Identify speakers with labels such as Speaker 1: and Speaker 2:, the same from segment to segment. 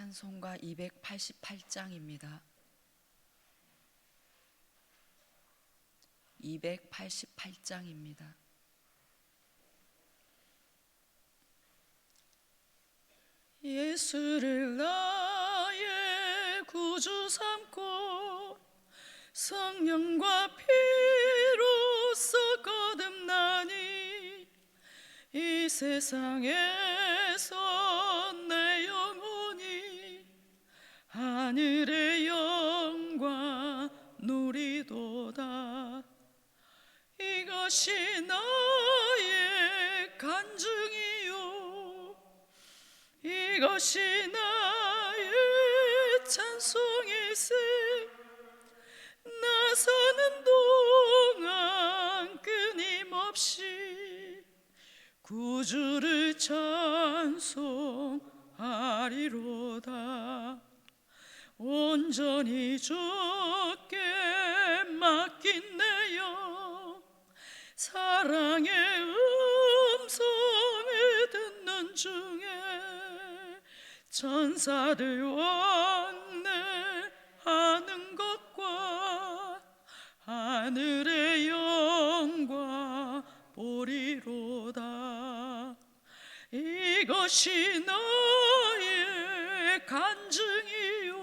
Speaker 1: 찬송가 288장입니다. 288장입니다. 예수를 나의 구주 삼고 성령과 피로써 거듭나니 이 세상에서 내 영혼이 하늘의 영광 누리도다. 이것이 나의 간증이요, 이것이 나의 찬송일세. 나 사는 동안 끊임없이 구주를 찬송하리로다. 온전히 주께 맡긴 내 영, 사랑의 음성을 듣는 중에 천사들 왕래하는 것과 하늘의 영광 보리로다. 이것이 나의 간증이요,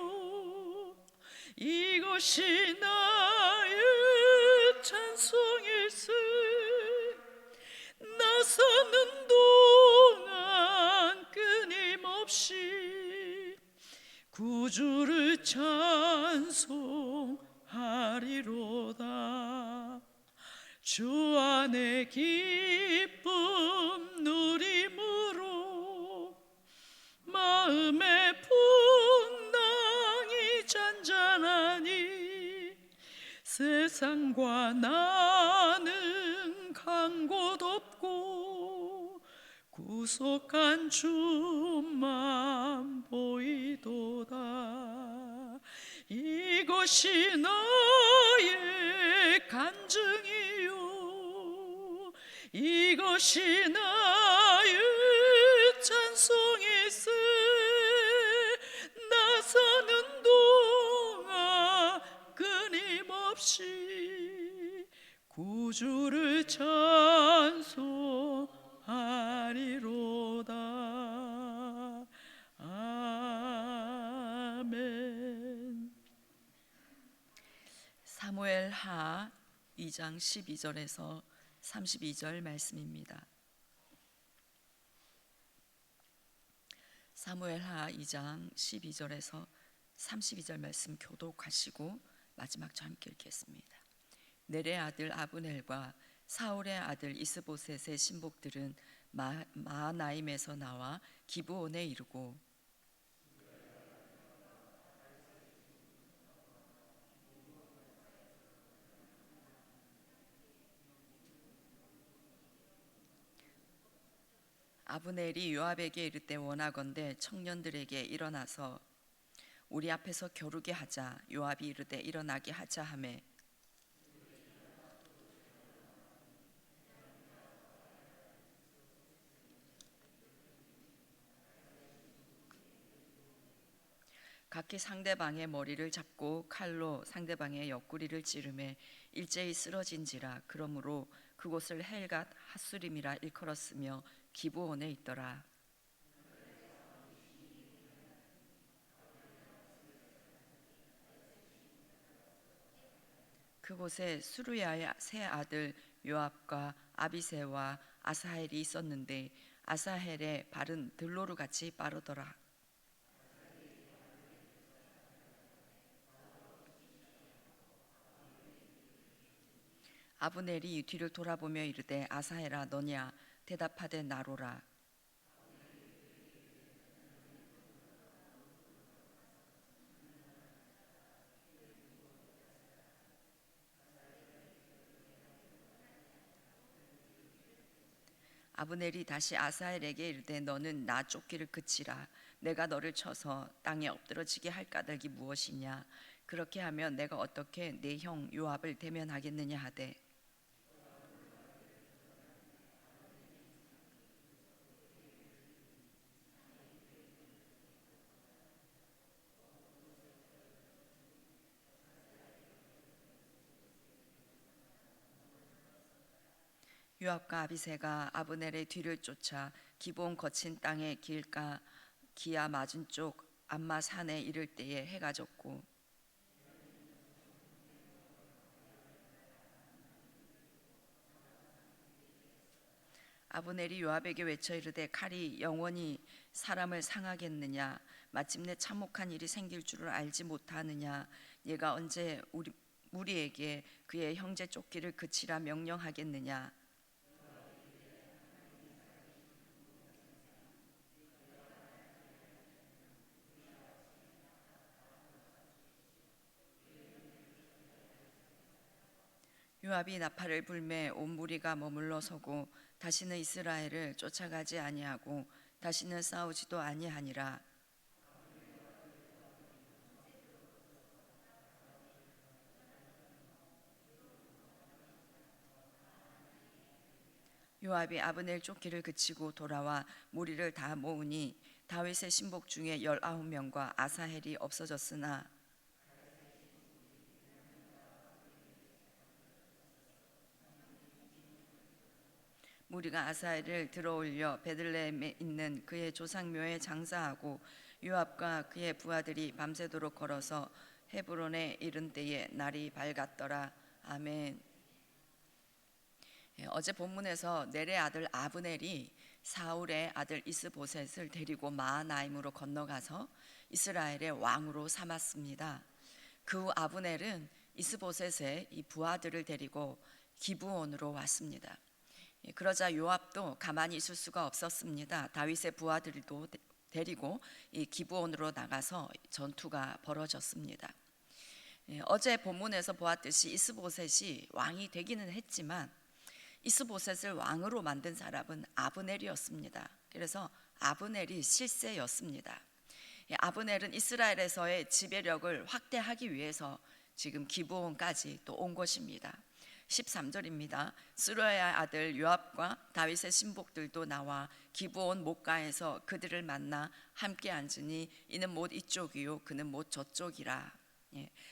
Speaker 1: 이것이 나의 찬송일세. 나 사는 동안 끊임없이 구주를 찬송하리로다. 주 안에 기쁨 누림으로 마음의 풍랑이 잔잔하니 세상과 나는 간 곳 없고 구속한 주만 보이도다. 이것이 나의 간증이요, 이것이 나의 찬송일세. 나 사는 동안 끊임없이 구주를 찬송하리로다. 아멘. 사무엘하 2장 12절에서 32절 말씀입니다. 사무엘하 2장 12절에서 32절 말씀 교독하시고 마지막 저 함께 읽겠습니다. 넬의 아들 아브넬과 사울의 아들 이스보셋의 신복들은 마하나임에서 나와 기브온에 이르고 아브넬이 요압에게 이르되 원하건대 청년들에게 일어나서 우리 앞에서 겨루게 하자. 요압이 이르되 일어나게 하자 하매 각기 상대방의 머리를 잡고 칼로 상대방의 옆구리를 찌르매 일제히 쓰러진지라. 그러므로 그곳을 헬갓 핫수림이라 일컬었으며 기브온에 있더라. 그곳에 수루야의 세 아들 요압과 아비새와 아사헬이 있었는데 아사헬의 발은 들로루같이 빠르더라. 아브넬이 뒤를 돌아보며 이르되 아사헬아 너냐? 대답하되 나로라. 아브넬이 다시 아사헬에게 이르되 너는 나 쫓기를 그치라. 내가 너를 쳐서 땅에 엎드러지게 할 까닭이 무엇이냐? 그렇게 하면 내가 어떻게 내 형 요압을 대면하겠느냐 하되 요압과 아비새가 아브넬의 뒤를 쫓아 기브온 거친 땅의 길가 기아 맞은 쪽 암마 산에 이를 때에 해가 졌고 아브넬이 요압에게 외쳐 이르되 칼이 영원히 사람을 상하겠느냐 마침내 참혹한 일이 생길 줄을 알지 못하느냐 얘가 언제 우리에게 그의 형제 쫓기를 그치라 명령하겠느냐. 요압이 나팔을 불매 온 무리가 머물러 서고 다시는 이스라엘을 쫓아가지 아니하고 다시는 싸우지도 아니하니라. 요압이 아브넬 쫓기를 그치고 돌아와 무리를 다 모으니 다윗의 신복 중에 19명과 아사헬이 없어졌으나 무리가 아사엘을 들어올려 베들레헴에 있는 그의 조상묘에 장사하고 요압과 그의 부하들이 밤새도록 걸어서 헤브론에 이른 때에 날이 밝았더라. 아멘. 어제 본문에서 넬의 아들 아브넬이 사울의 아들 이스보셋을 데리고 마하나임으로 건너가서 이스라엘의 왕으로 삼았습니다. 그 후 아브넬은 이스보셋의 이 부하들을 데리고 기브온으로 왔습니다. 그러자 요압도 가만히 있을 수가 없었습니다. 다윗의 부하들도 데리고 이 기브온으로 나가서 전투가 벌어졌습니다. 어제 본문에서 보았듯이 이스보셋이 왕이 되기는 했지만 이스보셋을 왕으로 만든 사람은 아브넬이었습니다. 그래서 아브넬이 실세였습니다. 아브넬은 이스라엘에서의 지배력을 확대하기 위해서 지금 기브온까지 또 온 것입니다. 13절입니다. 스루야의 아들 요압과 다윗의 신복들도 나와 기브온 못가에서 그들을 만나 함께 앉으니 이는 못 이쪽이요 그는 못 저쪽이라.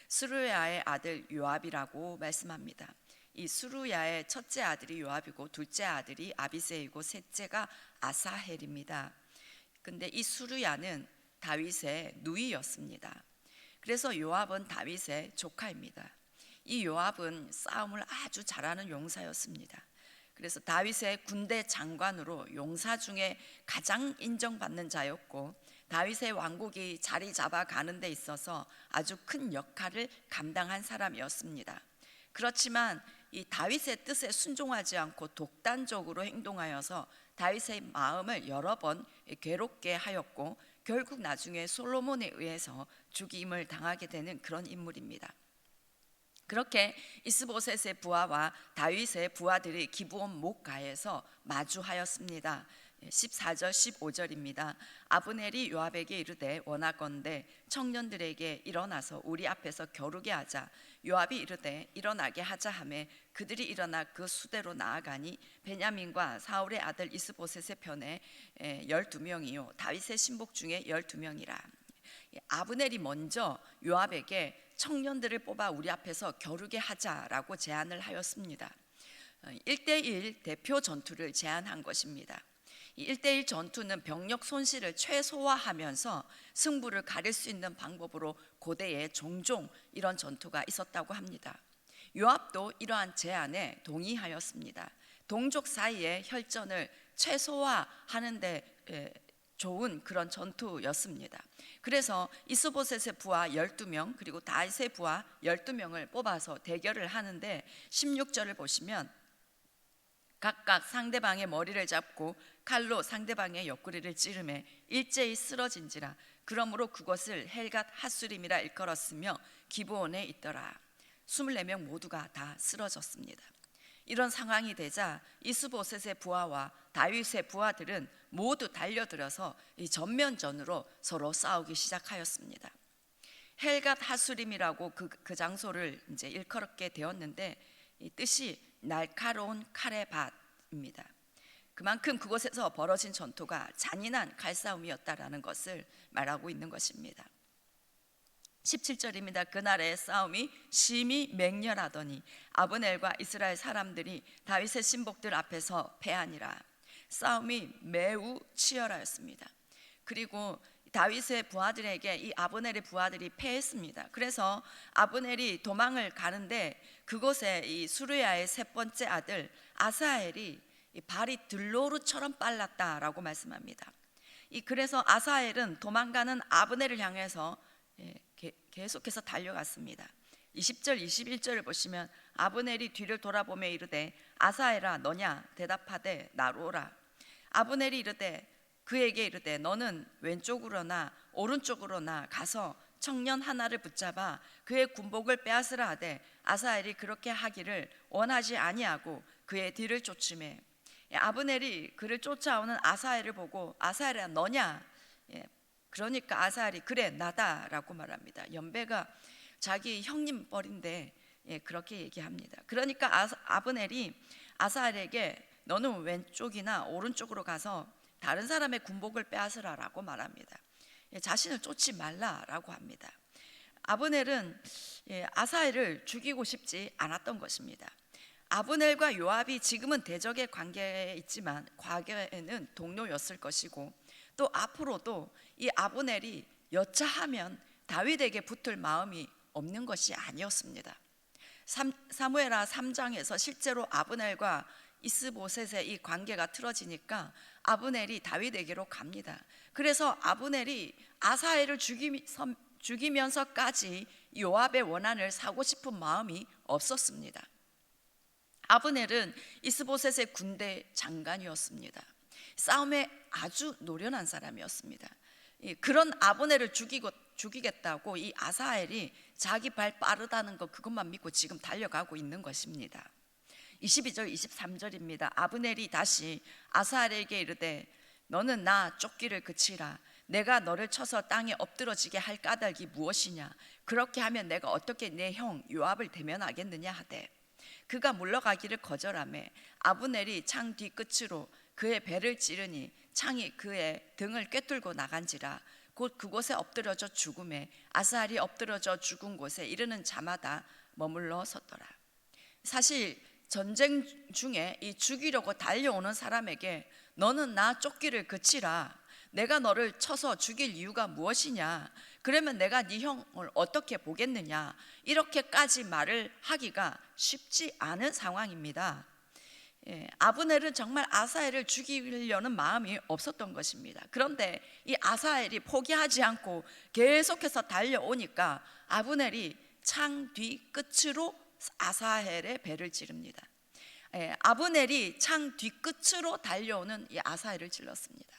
Speaker 1: 스루야의 아들 요압이라고 말씀합니다. 이 스루야의 첫째 아들이 요압이고 둘째 아들이 아비새이고 셋째가 아사헬입니다. 근데 이 스루야는 다윗의 누이였습니다. 그래서 요압은 다윗의 조카입니다. 이 요압은 싸움을 아주 잘하는 용사였습니다. 그래서 다윗의 군대 장관으로 용사 중에 가장 인정받는 자였고 다윗의 왕국이 자리 잡아가는 데 있어서 아주 큰 역할을 감당한 사람이었습니다. 그렇지만 이 다윗의 뜻에 순종하지 않고 독단적으로 행동하여서 다윗의 마음을 여러 번 괴롭게 하였고 결국 나중에 솔로몬에 의해서 죽임을 당하게 되는 그런 인물입니다. 그렇게 이스보셋의 부하와 다윗의 부하들이 기브온 못가에서 마주하였습니다. 14절 15절입니다. 아브넬이 요압에게 이르되 원하건대 청년들에게 일어나서 우리 앞에서 겨루게 하자. 요압이 이르되 일어나게 하자 하매 그들이 일어나 그 수대로 나아가니 베냐민과 사울의 아들 이스보셋의 편에 12명이요 다윗의 신복 중에 12명이라. 아브넬이 먼저 요압에게 청년들을 뽑아 우리 앞에서 겨루게 하자라고 제안을 하였습니다. 1대1 대표 전투를 제안한 것입니다. 이 1대1 전투는 병력 손실을 최소화하면서 승부를 가릴 수 있는 방법으로 고대에 종종 이런 전투가 있었다고 합니다. 요압도 이러한 제안에 동의하였습니다. 동족 사이의 혈전을 최소화하는 데 좋은 그런 전투였습니다. 그래서 이스보셋의 부하 12명 그리고 다윗의 부하 12명을 뽑아서 대결을 하는데 16절을 보시면 각각 상대방의 머리를 잡고 칼로 상대방의 옆구리를 찌르매 일제히 쓰러진지라. 그러므로 그것을 헬갓 핫수림이라 일컬었으며 기브온에 있더라. 24명 모두가 다 쓰러졌습니다. 이런 상황이 되자 이스보셋의 부하와 다윗의 부하들은 모두 달려들어서 이 전면전으로 서로 싸우기 시작하였습니다. 헬갓 하수림이라고 그 장소를 이제 일컬었게 되었는데 이 뜻이 날카로운 칼의 밭입니다. 그만큼 그곳에서 벌어진 전투가 잔인한 칼싸움이었다라는 것을 말하고 있는 것입니다. 17절입니다. 그날의 싸움이 심히 맹렬하더니 아브넬과 이스라엘 사람들이 다윗의 신복들 앞에서 패하니라. 싸움이 매우 치열하였습니다. 그리고 다윗의 부하들에게 이 아브넬의 부하들이 패했습니다. 그래서 아브넬이 도망을 가는데 그곳에 이 수르야의 세 번째 아들 아사헬이 발이 들노루처럼 빨랐다라고 말씀합니다. 그래서 아사헬은 도망가는 아브넬을 향해서 계속해서 달려갔습니다. 20절 21절을 보시면 아브넬이 뒤를 돌아보며 이르되 아사헬아 너냐 대답하되 나로라. 아브넬이 이르되 그에게 이르되 너는 왼쪽으로나 오른쪽으로나 가서 청년 하나를 붙잡아 그의 군복을 빼앗으라 하되 아사헬이 그렇게 하기를 원하지 아니하고 그의 뒤를 쫓으매 아브넬이 그를 쫓아오는 아사헬을 보고 아사헬아 너냐, 그러니까 아사헬이 그래 나다라고 말합니다. 연배가 자기 형님 뻘인데 그렇게 얘기합니다. 그러니까 아브넬이 아사헬에게 너는 왼쪽이나 오른쪽으로 가서 다른 사람의 군복을 빼앗으라라고 말합니다. 자신을 쫓지 말라라고 합니다. 아브넬은 아사헬을 죽이고 싶지 않았던 것입니다. 아브넬과 요압이 지금은 대적의 관계에 있지만 과거에는 동료였을 것이고 또 앞으로도 이 아브넬이 여차하면 다윗에게 붙을 마음이 없는 것이 아니었습니다. 사무엘하 3장에서 실제로 아브넬과 이스보셋의 이 관계가 틀어지니까 아브넬이 다윗에게로 갑니다. 그래서 아브넬이 아사헬을 죽이면서까지 요압의 원한을 사고 싶은 마음이 없었습니다. 아브넬은 이스보셋의 군대 장관이었습니다. 싸움에 아주 노련한 사람이었습니다. 그런 아브넬을 죽이겠다고 이 아사헬이 자기 발 빠르다는 것 그것만 믿고 지금 달려가고 있는 것입니다. 22절 23절입니다. 아브넬이 다시 아사헬에게 이르되 너는 나 쫓기를 그치라. 내가 너를 쳐서 땅에 엎드러지게 할 까닭이 무엇이냐. 그렇게 하면 내가 어떻게 내 형 요압을 대면하겠느냐 하되 그가 물러가기를 거절하매 아브넬이 창 뒤끝으로 그의 배를 찌르니 창이 그의 등을 꿰뚫고 나간지라. 곧 그곳에 엎드러져 죽음에 아사헬이 엎드러져 죽은 곳에 이르는 자마다 머물러 섰더라. 사실 전쟁 중에 이 죽이려고 달려오는 사람에게 너는 나 쫓기를 그치라. 내가 너를 쳐서 죽일 이유가 무엇이냐. 그러면 내가 네 형을 어떻게 보겠느냐. 이렇게까지 말을 하기가 쉽지 않은 상황입니다. 아브넬은 정말 아사헬을 죽이려는 마음이 없었던 것입니다. 그런데 이 아사헬이 포기하지 않고 계속해서 달려오니까 아브넬이 창 뒤 끝으로 아사헬의 배를 찌릅니다. 아브넬이 창 뒤끝으로 달려오는 이 아사헬을 찔렀습니다.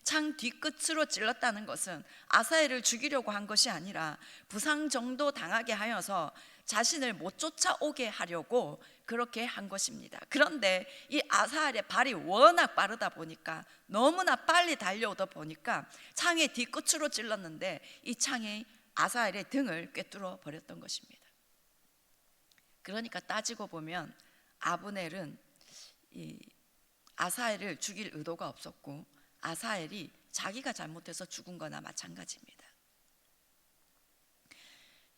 Speaker 1: 창 뒤끝으로 찔렀다는 것은 아사헬을 죽이려고 한 것이 아니라 부상 정도 당하게 하여서 자신을 못 쫓아오게 하려고 그렇게 한 것입니다. 그런데 이 아사헬의 발이 워낙 빠르다 보니까 너무나 빨리 달려오다 보니까 창의 뒤끝으로 찔렀는데 이 창이 아사헬의 등을 꿰뚫어 버렸던 것입니다. 그러니까 따지고 보면 아브넬은 이 아사헬을 죽일 의도가 없었고 아사헬이 자기가 잘못해서 죽은 거나 마찬가지입니다.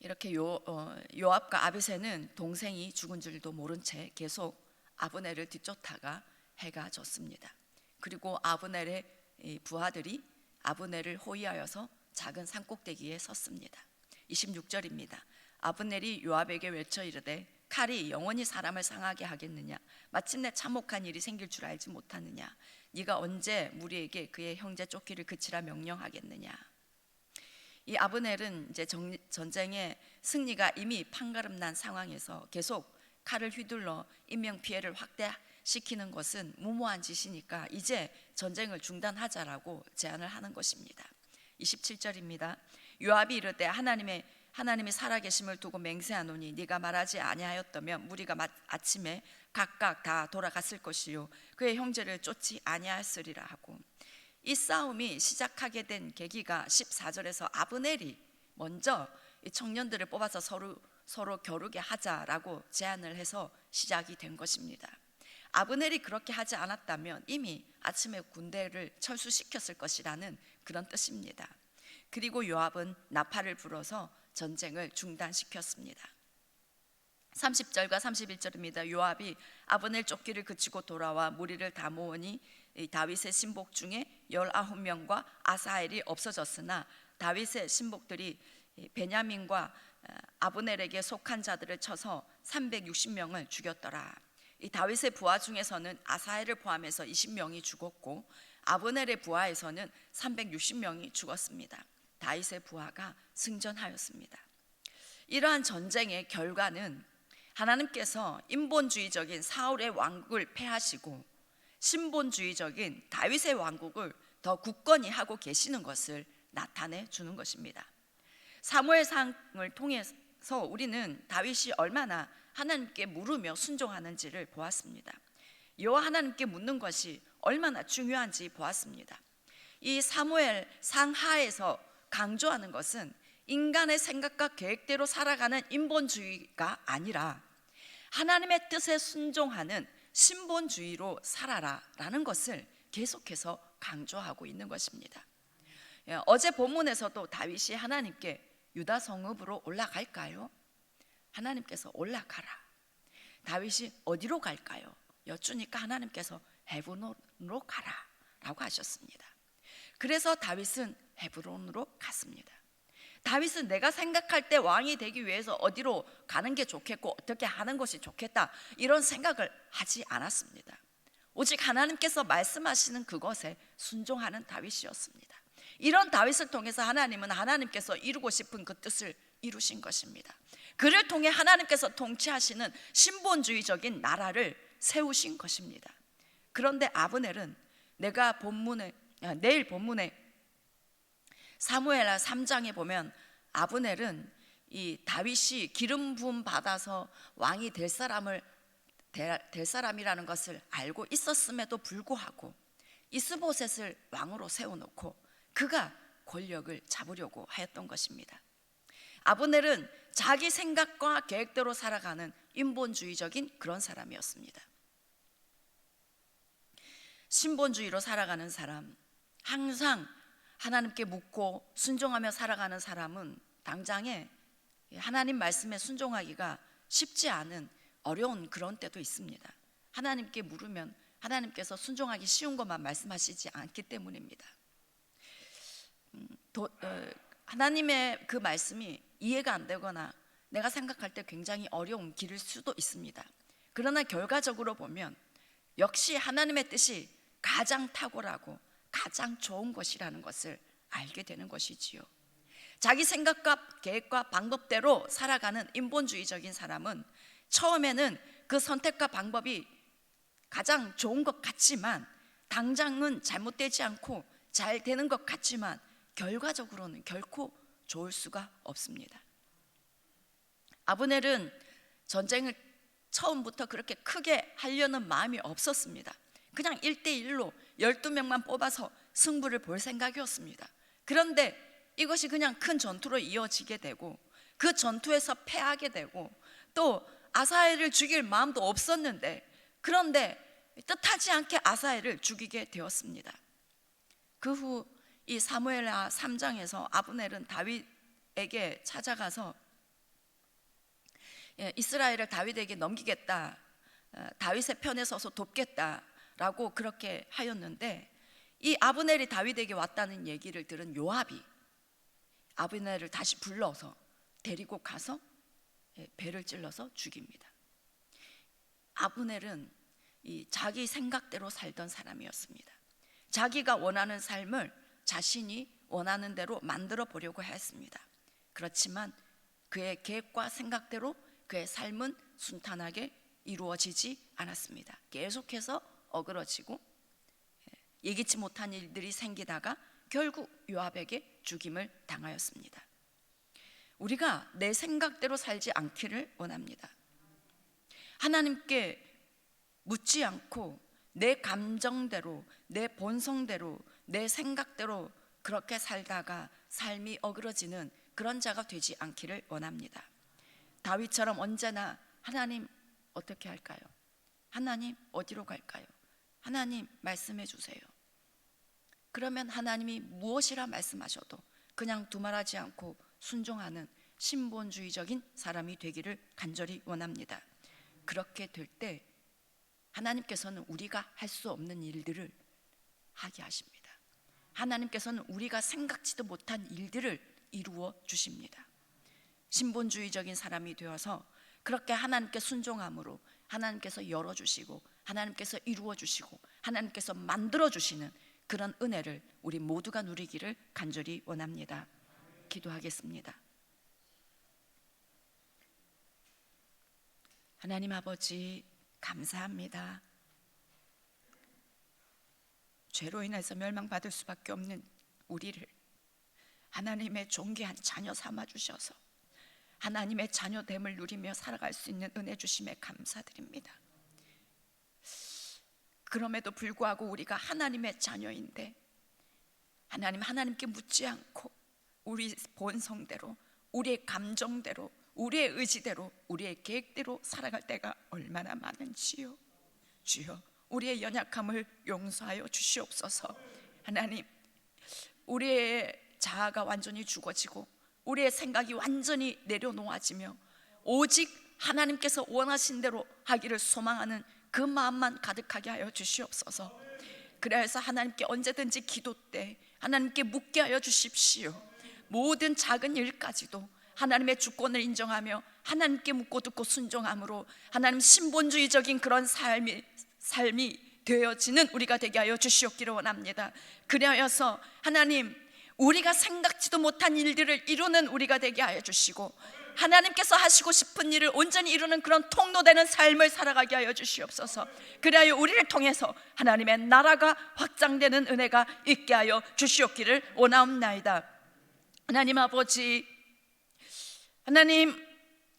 Speaker 1: 이렇게 요압과 아비새는 동생이 죽은 줄도 모른 채 계속 아브넬을 뒤쫓다가 해가 졌습니다. 그리고 아브넬의 부하들이 아브넬을 호위하여서 작은 산꼭대기에 섰습니다. 26절입니다. 아브넬이 요압에게 외쳐 이르되 칼이 영원히 사람을 상하게 하겠느냐. 마침내 참혹한 일이 생길 줄 알지 못하느냐. 네가 언제 무리에게 그의 형제 쫓기를 그치라 명령하겠느냐. 이 아브넬은 이제 전쟁의 승리가 이미 판가름난 상황에서 계속 칼을 휘둘러 인명 피해를 확대시키는 것은 무모한 짓이니까 이제 전쟁을 중단하자라고 제안을 하는 것입니다. 27절입니다. 요압이 이르되 하나님이 살아계심을 두고 맹세하노니 네가 말하지 아니하였다면 무리가 아침에 각각 다 돌아갔을 것이요 그의 형제를 쫓지 아니하였으리라 하고, 이 싸움이 시작하게 된 계기가 14절에서 아브넬이 먼저 이 청년들을 뽑아서 서로 겨루게 하자라고 제안을 해서 시작이 된 것입니다. 아브넬이 그렇게 하지 않았다면 이미 아침에 군대를 철수시켰을 것이라는 그런 뜻입니다. 그리고 요압은 나팔을 불어서 전쟁을 중단시켰습니다. 30절과 31절입니다. 요압이 아브넬 쫓기를 그치고 돌아와 무리를 다 모으니 다윗의 신복 중에 19명과 아사헬이 없어졌으나 다윗의 신복들이 베냐민과 아브넬에게 속한 자들을 쳐서 360명을 죽였더라. 이 다윗의 부하 중에서는 아사헬을 포함해서 20명이 죽었고 아브넬의 부하에서는 360명이 죽었습니다. 다윗의 부하가 승전하였습니다. 이러한 전쟁의 결과는 하나님께서 인본주의적인 사울의 왕국을 패하시고 신본주의적인 다윗의 왕국을 더 굳건히 하고 계시는 것을 나타내 주는 것입니다. 사무엘상을 통해서 우리는 다윗이 얼마나 하나님께 물으며 순종하는지를 보았습니다. 여호와 하나님께 묻는 것이 얼마나 중요한지 보았습니다. 이 사무엘 상하에서 강조하는 것은 인간의 생각과 계획대로 살아가는 인본주의가 아니라 하나님의 뜻에 순종하는 신본주의로 살아라 라는 것을 계속해서 강조하고 있는 것입니다. 어제 본문에서도 다윗이 하나님께 유다 성읍으로 올라갈까요? 하나님께서 올라가라. 다윗이 어디로 갈까요? 여쭈니까 하나님께서 헤브론으로 가라 라고 하셨습니다. 그래서 다윗은 헤브론으로 갔습니다. 다윗은 내가 생각할 때 왕이 되기 위해서 어디로 가는 게 좋겠고 어떻게 하는 것이 좋겠다 이런 생각을 하지 않았습니다. 오직 하나님께서 말씀하시는 그것에 순종하는 다윗이었습니다. 이런 다윗을 통해서 하나님은 하나님께서 이루고 싶은 그 뜻을 이루신 것입니다. 그를 통해 하나님께서 통치하시는 신본주의적인 나라를 세우신 것입니다. 그런데 아브넬은 내일 본문에 사무엘하 3장에 보면 아브넬은 이 다윗이 기름 부음 받아서 왕이 될 사람이라는 것을 알고 있었음에도 불구하고 이스보셋을 왕으로 세워놓고 그가 권력을 잡으려고 하였던 것입니다. 아브넬은 자기 생각과 계획대로 살아가는 인본주의적인 그런 사람이었습니다. 신본주의로 살아가는 사람, 항상 하나님께 묻고 순종하며 살아가는 사람은 당장에 하나님 말씀에 순종하기가 쉽지 않은 어려운 그런 때도 있습니다. 하나님께 물으면 하나님께서 순종하기 쉬운 것만 말씀하시지 않기 때문입니다. 하나님의 그 말씀이 이해가 안 되거나 내가 생각할 때 굉장히 어려운 길일 수도 있습니다. 그러나 결과적으로 보면 역시 하나님의 뜻이 가장 탁월하고 가장 좋은 것이라는 것을 알게 되는 것이지요. 자기 생각과 계획과 방법대로 살아가는 인본주의적인 사람은 처음에는 그 선택과 방법이 가장 좋은 것 같지만 당장은 잘못되지 않고 잘 되는 것 같지만 결과적으로는 결코 좋을 수가 없습니다. 아브넬은 전쟁을 처음부터 그렇게 크게 하려는 마음이 없었습니다. 그냥 1대1로 12명만 뽑아서 승부를 볼 생각이었습니다. 그런데 이것이 그냥 큰 전투로 이어지게 되고 그 전투에서 패하게 되고 또 아사헬을 죽일 마음도 없었는데 그런데 뜻하지 않게 아사헬을 죽이게 되었습니다. 그 후 이 사무엘하 3장에서 아브넬은 다윗에게 찾아가서 이스라엘을 다윗에게 넘기겠다, 다윗의 편에 서서 돕겠다라고 그렇게 하였는데 이 아브넬이 다윗에게 왔다는 얘기를 들은 요압이 아브넬을 다시 불러서 데리고 가서 배를 찔러서 죽입니다. 아브넬은 자기 생각대로 살던 사람이었습니다. 자기가 원하는 삶을 자신이 원하는 대로 만들어 보려고 했습니다. 그렇지만 그의 계획과 생각대로 그의 삶은 순탄하게 이루어지지 않았습니다. 계속해서 어그러지고 예기치 못한 일들이 생기다가 결국 요압에게 죽임을 당하였습니다. 우리가 내 생각대로 살지 않기를 원합니다. 하나님께 묻지 않고 내 감정대로, 내 본성대로, 내 생각대로 그렇게 살다가 삶이 어그러지는 그런 자가 되지 않기를 원합니다. 다윗처럼 언제나 하나님 어떻게 할까요? 하나님 어디로 갈까요? 하나님 말씀해 주세요. 그러면 하나님이 무엇이라 말씀하셔도 그냥 두말하지 않고 순종하는 신본주의적인 사람이 되기를 간절히 원합니다. 그렇게 될 때 하나님께서는 우리가 할 수 없는 일들을 하게 하십니다. 하나님께서는 우리가 생각지도 못한 일들을 이루어 주십니다. 신본주의적인 사람이 되어서 그렇게 하나님께 순종함으로 하나님께서 열어주시고 하나님께서 이루어주시고 하나님께서 만들어주시는 그런 은혜를 우리 모두가 누리기를 간절히 원합니다. 기도하겠습니다. 하나님 아버지, 감사합니다. 죄로 인해서 멸망받을 수밖에 없는 우리를 하나님의 존귀한 자녀 삼아 주셔서 하나님의 자녀됨을 누리며 살아갈 수 있는 은혜 주심에 감사드립니다. 그럼에도 불구하고 우리가 하나님의 자녀인데 하나님께 묻지 않고 우리 본성대로, 우리의 감정대로, 우리의 의지대로, 우리의 계획대로 살아갈 때가 얼마나 많은지요. 주여, 우리의 연약함을 용서하여 주시옵소서. 하나님, 우리의 자아가 완전히 죽어지고 우리의 생각이 완전히 내려놓아지며 오직 하나님께서 원하신 대로 하기를 소망하는 그 마음만 가득하게 하여 주시옵소서. 그래서 하나님께 언제든지 기도 때 하나님께 묻게 하여 주십시오. 모든 작은 일까지도 하나님의 주권을 인정하며 하나님께 묻고 듣고 순종함으로 하나님 신본주의적인 그런 삶이 되어지는 우리가 되게 하여 주시옵기를 원합니다. 그리하여서 하나님, 우리가 생각지도 못한 일들을 이루는 우리가 되게 하여 주시고 하나님께서 하시고 싶은 일을 온전히 이루는 그런 통로되는 삶을 살아가게 하여 주시옵소서. 그리하여 우리를 통해서 하나님의 나라가 확장되는 은혜가 있게 하여 주시옵기를 원하옵나이다. 하나님 아버지, 하나님,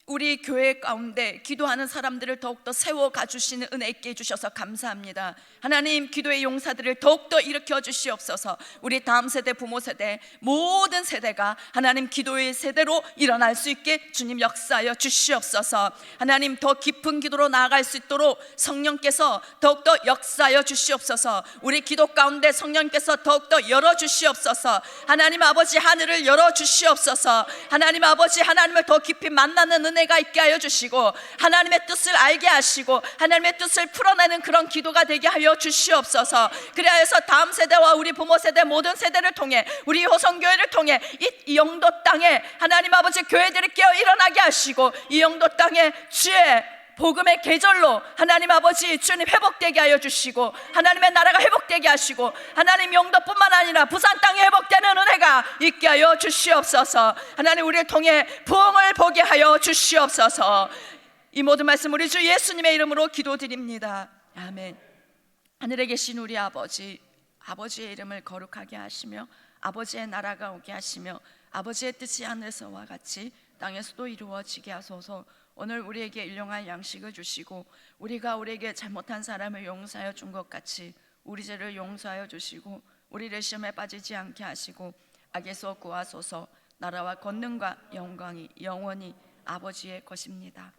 Speaker 1: 우리 교회 가운데 기도하는 사람들을 더욱더 세워가 주시는 은혜 있게 해주셔서 감사합니다. 하나님, 기도의 용사들을 더욱더 일으켜 주시옵소서. 우리 다음 세대, 부모 세대, 모든 세대가 하나님 기도의 세대로 일어날 수 있게 주님 역사하여 주시옵소서. 하나님, 더 깊은 기도로 나아갈 수 있도록 성령께서 더욱더 역사하여 주시옵소서. 우리 기도 가운데 성령께서 더욱더 열어주시옵소서. 하나님 아버지, 하늘을 열어주시옵소서. 하나님 아버지, 하나님을 더 깊이 만나는 은혜가 있게 하여 주시고 하나님의 뜻을 알게 하시고 하나님의 뜻을 풀어내는 그런 기도가 되게 하여 주시옵소서. 그래서 다음 세대와 우리 부모 세대 모든 세대를 통해 우리 호성교회를 통해 이 영도 땅에 하나님 아버지 교회들이 깨어 일어나게 하시고 이 영도 땅에 주의 복음의 계절로 하나님 아버지 주님 회복되게 하여 주시고 하나님의 나라가 회복되게 하시고 하나님 영도뿐만 아니라 부산 땅에 회복되는 은혜가 있게 하여 주시옵소서. 하나님, 우리를 통해 부흥을 보게 하여 주시옵소서. 이 모든 말씀 우리 주 예수님의 이름으로 기도드립니다. 아멘. 하늘에 계신 우리 아버지, 아버지의 이름을 거룩하게 하시며 아버지의 나라가 오게 하시며 아버지의 뜻이 하늘에서와 같이 땅에서도 이루어지게 하소서. 오늘 우리에게 일용할 양식을 주시고 우리가 우리에게 잘못한 사람을 용서하여 준 것 같이 우리 죄를 용서하여 주시고 우리를 시험에 빠지지 않게 하시고 악에서 구하소서. 나라와 권능과 영광이 영원히 아버지의 것입니다.